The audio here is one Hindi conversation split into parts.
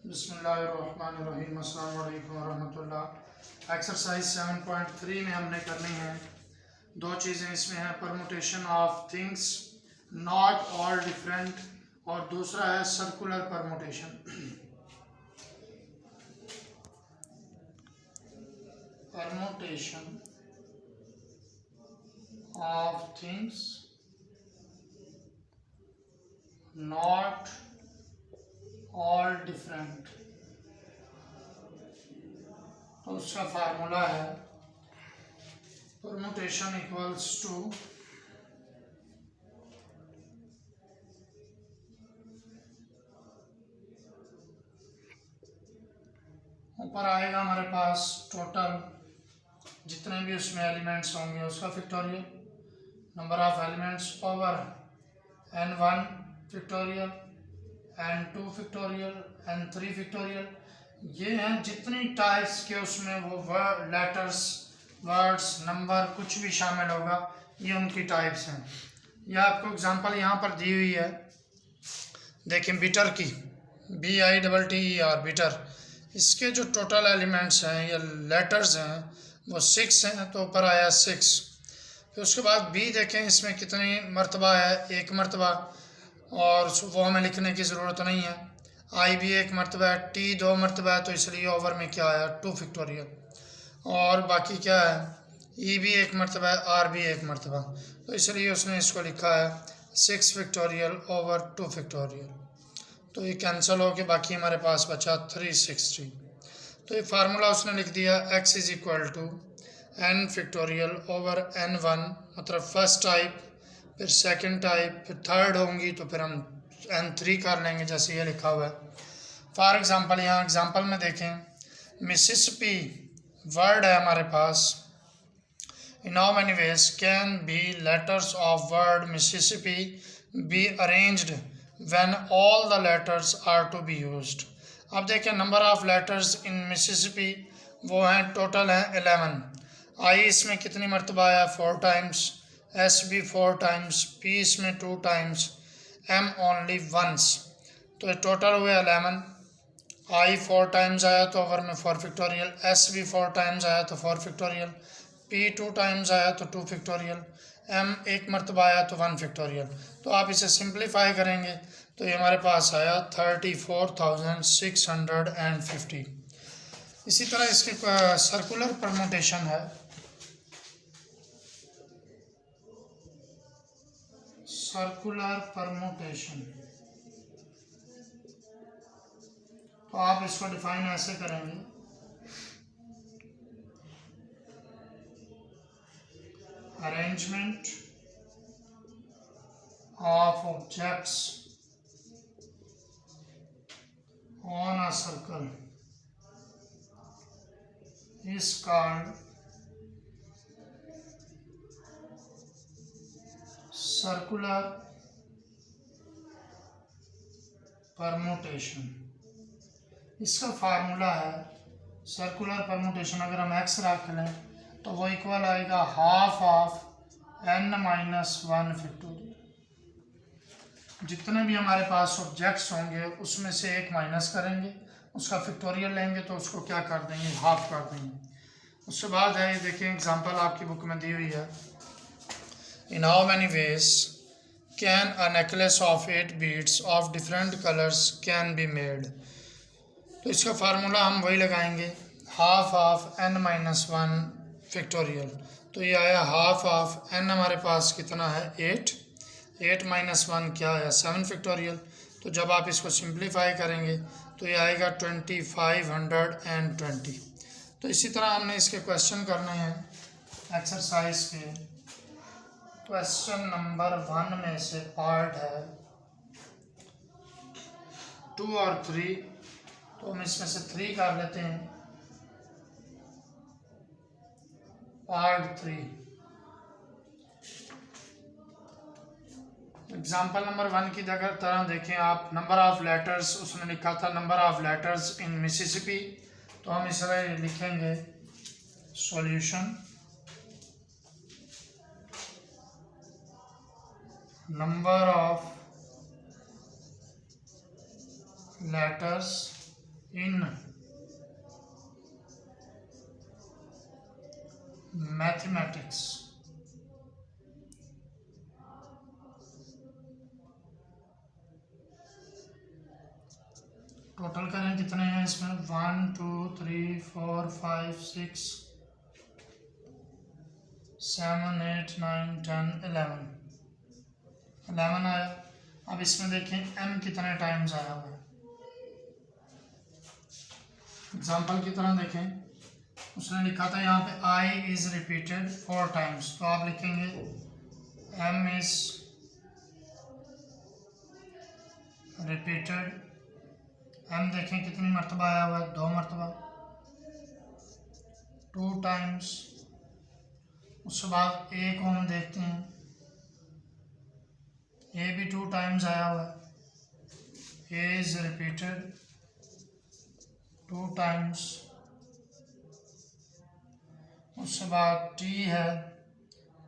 बिस्मिल्लाहिर्रहमानिर्रहीम। अस्सलाम वालेकुम रहमतुल्लाह। एक्सरसाइज 7.3 में हमने करनी है दो चीज़ें। इसमें है permutation of things not all different, और दूसरा है circular permutation. Permutation of things not all different, तो उसका फार्मूला है परमुटेशन इक्वल्स टू ऊपर आएगा हमारे पास टोटल जितने भी उसमें एलिमेंट्स होंगे उसका factorial, number of elements over n1 factorial, n2 factorial, n3 factorial. ये हैं जितनी टाइप्स के उसमें वो लेटर्स, वर्ड्स, नंबर कुछ भी शामिल होगा, ये उनकी टाइप्स हैं। यह आपको एग्जांपल यहाँ पर दी हुई है, देखें बिटर की, BITTER बिटर। इसके जो टोटल एलिमेंट्स हैं या लेटर्स हैं वो 6 हैं, तो ऊपर आया 6। फिर उसके बाद बी देखें इसमें कितनी मरतबा है, 1 मरतबा, और वो हमें लिखने की ज़रूरत नहीं है। आई भी 1 मरतबा है, टी 2 मरतबा है, तो इसलिए ओवर में क्या आया 2 फैक्टोरियल। और बाकी क्या है, ई भी 1 मरतबा है, आर भी 1 मरतबा, तो इसलिए उसने इसको लिखा है 6 फैक्टोरियल ओवर 2 फैक्टोरियल। तो ये कैंसिल हो के बाकी हमारे पास बचा 360। तो ये फार्मूला उसने लिख दिया x is equal to n factorial over n1, मतलब फर्स्ट टाइप, फिर सेकंड टाइप, फिर थर्ड होंगी तो फिर हम n3 कर लेंगे जैसे ये लिखा हुआ है। फॉर एग्जांपल यहाँ एग्जांपल में देखें, मिसिसिपी वर्ड है हमारे पास। In how many ways can be letters of word Mississippi be arranged when all the letters are to be used? अब देखें number of letters in Mississippi वो हैं टोटल हैं 11। आई इसमें कितनी मरतबा आया 4 टाइम्स, एस भी 4 टाइम्स, पी इसमें 2 टाइम्स, एम ओनली वंस, तो टोटल हुए 11। आई 4 टाइम्स आया तो ओवर में 4 फैक्टोरियल, एस भी 4 टाइम्स आया तो 4 फैक्टोरियल, पी 2 टाइम्स आया तो 2 फैक्टोरियल, एम 1 मरतबा आया तो 1 फैक्टोरियल। तो आप इसे सिंप्लीफाई करेंगे तो ये हमारे पास आया 34,650। इसी तरह इसकी सर्कुलर परमुटेशन है, सर्कुलर परमुटेशन। तो आप इसको डिफाइन ऐसे करेंगे, arrangement of objects on a circle is called circular permutation। इसका फार्मूला है सर्कुलर परमुटेशन, अगर हम x रख लें तो वो इक्वल आएगा हाफ ऑफ n-1 फैक्टोरियल। जितने भी हमारे पास ऑब्जेक्ट्स होंगे उसमें से एक माइनस करेंगे, उसका फैक्टोरियल लेंगे तो उसको क्या कर देंगे, हाफ कर देंगे। उसके बाद है ये देखें एग्जांपल आपकी बुक में दी हुई है, in how many ways can a necklace of 8 beads of different colours can be made. तो इसका फार्मूला हम वही लगाएंगे, हाफ ऑफ n-1 फैक्टोरियल। तो ये आया हाफ ऑफ n, हमारे पास कितना है 8, 8 - 1 क्या आया 7 फैक्टोरियल। तो जब आप इसको सिंप्लीफाई करेंगे तो ये आएगा 2520। तो इसी तरह हमने इसके क्वेश्चन करने हैं एक्सरसाइज के। क्वेश्चन नंबर 1 में से पार्ट है 2 और 3, तो हम इसमें से 3 कर लेते हैं। पार्ट 3 एग्जाम्पल नंबर 1 की तरह देखें आप, नंबर ऑफ लेटर्स उसने लिखा था number of letters in Mississippi, तो हम इसमें लिखेंगे solution number of letters in mathematics। Total करें कितने हैं इसमें, 1 2 3 4 5 6 7 8 9 10 11 आया। अब इसमें देखें m कितने टाइम्स आया हुआ है। एग्जाम्पल की तरह देखें, उसने लिखा था यहाँ पे I इज रिपीटेड 4 टाइम्स, तो आप लिखेंगे m इज रिपीटेड। m देखें कितनी मरतबा आया हुआ है, 2 मरतबा, 2 टाइम्स। उसके बाद a को हम देखते हैं, a भी 2 टाइम्स आया हुआ है, a इज रिपीटेड 2 टाइम्स। उसके बाद t है,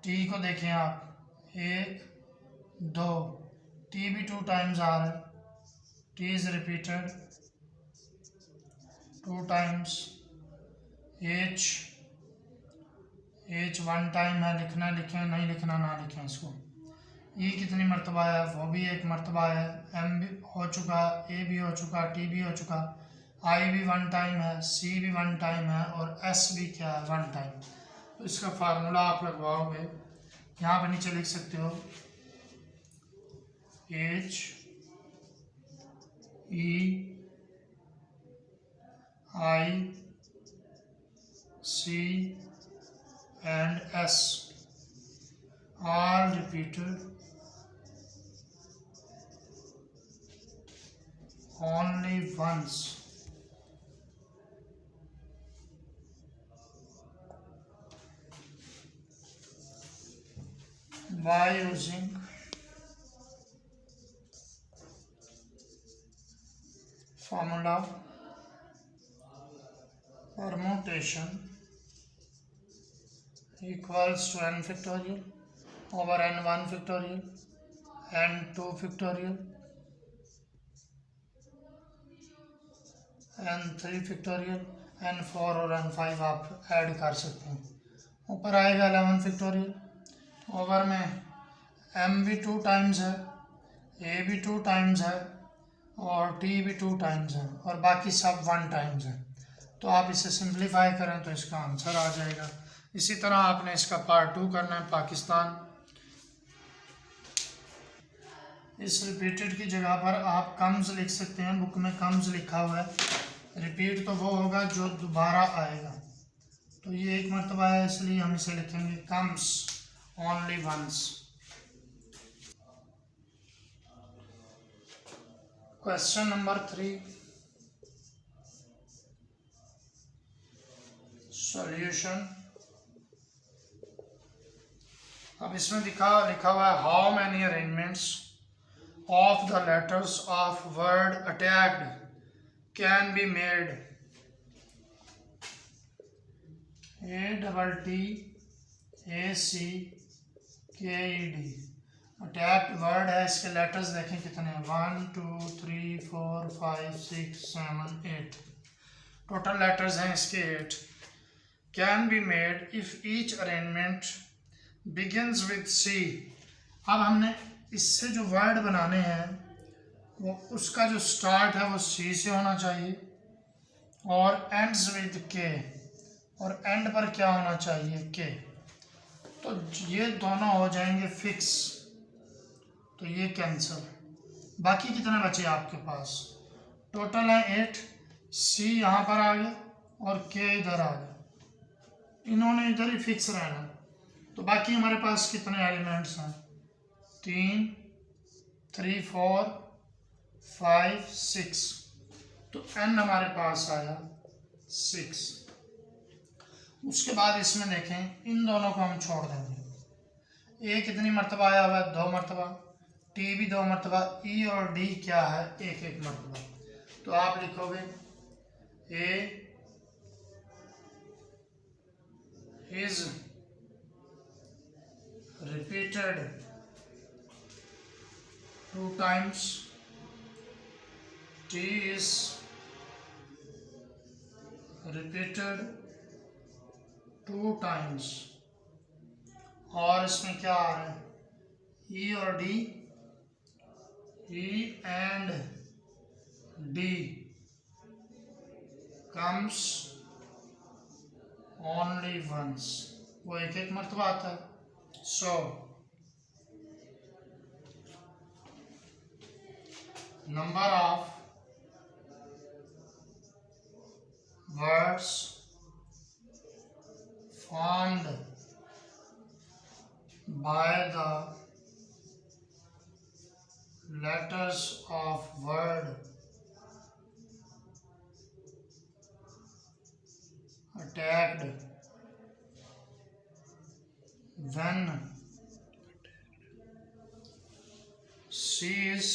t को देखें आप, 1 2, t भी 2 टाइम्स आ रहा है, t is repeated 2 times. h 1 time है, लिखना है लिखें, नहीं लिखना ना लिखें इसको। e कितनी मरतबा है, वो भी 1 मरतबा है। m भी हो चुका, a भी हो चुका, t भी हो चुका, i भी 1 टाइम है, c भी 1 टाइम है, और s भी क्या है, 1 टाइम। तो इसका फार्मूला आप लगवाओगे, यहाँ पर नीचे लिख सकते हो h e I C and S all repeated only once by using formula permutation equals to n factorial over n1 factorial n2 factorial n3 factorial n4 और n5 आप ऐड कर सकते हैं। ऊपर आएगा 11 फैक्टोरियल, ओवर में m भी 2 टाइम्स है, a भी 2 टाइम्स है, और t भी 2 टाइम्स है, और बाकी सब 1 टाइम्स है। तो आप इसे सिंप्लीफाई करें तो इसका आंसर आ जाएगा। इसी तरह आपने इसका पार्ट 2 करना है, पाकिस्तान। इस रिपीटेड की जगह पर आप कम्स लिख सकते हैं, बुक में कम्स लिखा हुआ है। रिपीट तो वो होगा जो दोबारा आएगा, तो ये 1 मरतबा है, इसलिए हम इसे लिखेंगे comes only once. Question number 3, solution. अब इसमें लिखा हुआ है how many arrangements of the letters of word attacked can be made. ATTACKED attacked word है, इसके लेटर्स देखें कितने हैं, 1 2 3 4 5 6 7 8, टोटल लेटर्स हैं इसके 8। Can be made if each arrangement begins with C। अब हमने इससे जो वर्ड बनाने हैं वो उसका जो स्टार्ट है वो C से होना चाहिए, और एंड्स विद K, और एंड पर क्या होना चाहिए, K। तो ये दोनों हो जाएंगे फिक्स, तो ये कैंसिल। बाकी कितने बचे आपके पास, टोटल है 8। C यहाँ पर आ गया और K इधर आ गया, इन्होंने इधर ही फिक्स रहना। तो बाकी हमारे पास कितने एलिमेंट्स हैं, 3 3 4 5 6, तो n हमारे पास आया 6। उसके बाद इसमें देखें इन दोनों को हम छोड़ देंगे। a कितनी मरतबा आया हुआ है, 2 मरतबा, t भी 2 मरतबा, e और d क्या है, 1 मरतबा। तो आप लिखोगे a is repeated 2 times, t is repeated 2 times, और इसमें क्या आ रहा है, ई और D, E and D comes only once, वो एक एक मरतबा आता है। So number of words formed by the letters of word attacked when C is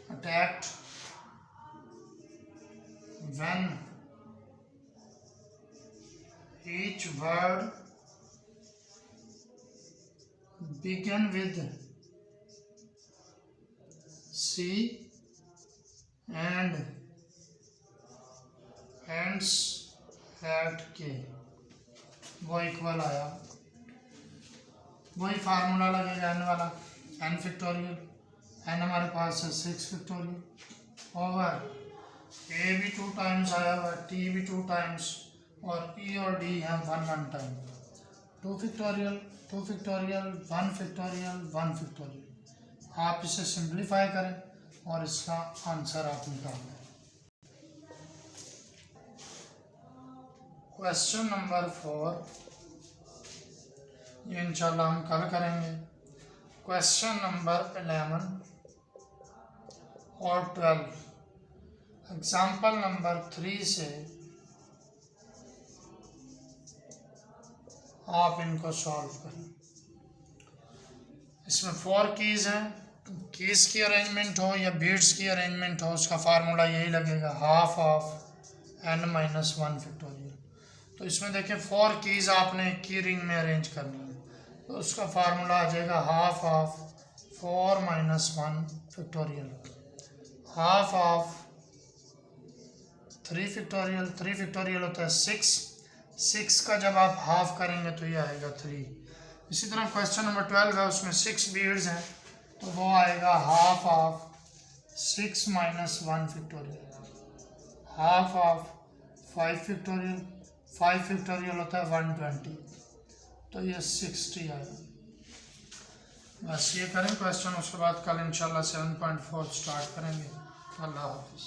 attacked when each word begin with C and ends at K, वो इक्वल आया। वही फार्मूला लगेगा n वाला, n फैक्टोरियल, n हमारे पास है 6 फैक्टोरियल ओवर a भी 2 टाइम्स आया हुआ, t भी 2 टाइम्स, और e और d है 1 time. 2 factorial 2 factorial 1 factorial 1 factorial. आप इसे सिंप्लीफाई करें और इसका आंसर आप निकाल लें। क्वेश्चन नंबर 4 ये इंशाल्लाह हम कल करेंगे। क्वेश्चन नंबर 11 और 12 एग्जाम्पल नंबर 3 से आप इनको सॉल्व करें। इसमें 4 कीज हैं, कीज की अरेंजमेंट हो या बीट्स की अरेंजमेंट हो, उसका फार्मूला यही लगेगा, half of n minus 1 factorial. तो इसमें देखिए 4 कीज आपने की रिंग में अरेंज करनी है, तो उसका फार्मूला आ जाएगा half of 4 minus 1 factorial, half of 3 factorial, 3 factorial होता है 6 का जब आप हाफ करेंगे तो ये आएगा 3। इसी तरह क्वेश्चन नंबर 12 है, उसमें 6 बीड्स हैं, तो वो आएगा half of 6 minus 1 factorial, half of 5 factorial, 5 factorial होता है 120, तो ये 60 आएगा। बस ये करें क्वेश्चन, उसके बाद कल इंशाल्लाह 7.4 स्टार्ट करेंगे। अल्लाह हाफिज़।